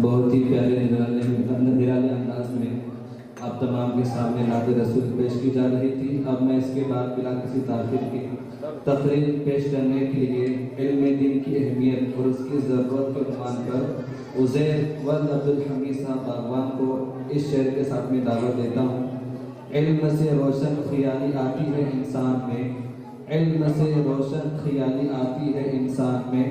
बहुत ही प्यारे निराले अंदाज में आप तमाम के सामने नात रसूल पेश की जा रही थी। अब मैं इसके बाद बिला किसी ताख़ीर के तकरीर पेश करने के लिए इल्म दीन की अहमियत और उसकी ज़रूरत के मान पर उज़ैर वल्द अब्दुल हमीद साहब बागवान को इस शेर के साथ में दावत देता हूँ। इल्म से रोशन ख़याली आती है इंसान में, इल्म से रोशन ख़याली आती है इंसान में,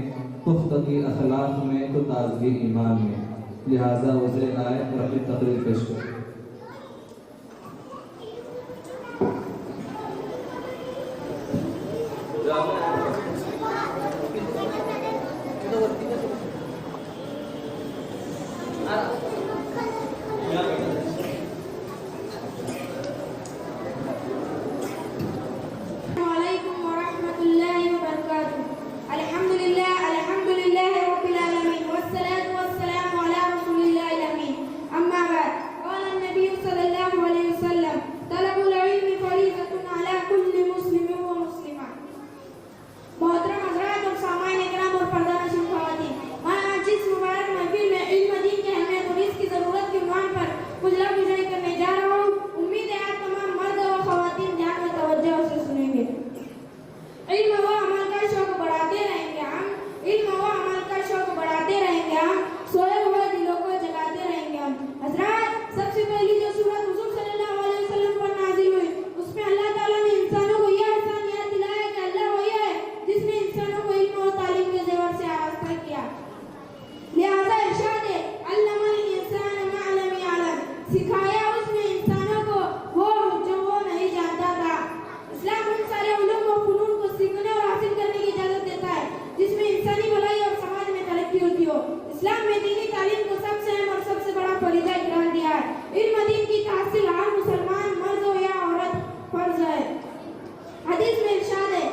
पुख्तगी अखलाक में तो ताज़गी ईमान में। लिहाजा उज़ैर आए और अपनी तकरीर पेश करें। सिखाया उसने इंसानों को वो जो वो नहीं जानता था। इस्लाम उन सारे उलूम और फनून को सीखने और हासिल करने की इजाजत देता है जिसमें इंसानी भलाई और समाज में तरक्की होती हो। इस्लाम में दीनी तालीम को सबसे अहम और सबसे बड़ा फरीज़ा करार दिया है। इल्म दीन की तहसील हर मुसलमान मर्द हो या औरत फर्ज है। हदीस में इरशाद है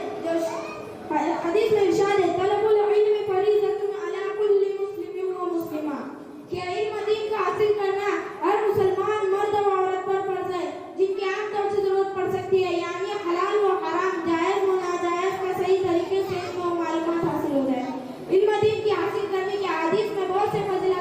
तलबुल इल्म फरीज़तुन अला कुल्ली मुस्लिमिन व मुस्लिमा, कि इल्म दीन का हासिल करना हर मुसलमान मर्द व औरत पर फर्ज है जिनकी आमतौर से जरूरत पड़ सकती है, यानी हलाल व हराम, जायज व नाजायज का सही तरीके से मालूमात हासिल हो जाए। इल्म दीन की हासिल करने के हदीस में बहुत से फजीलत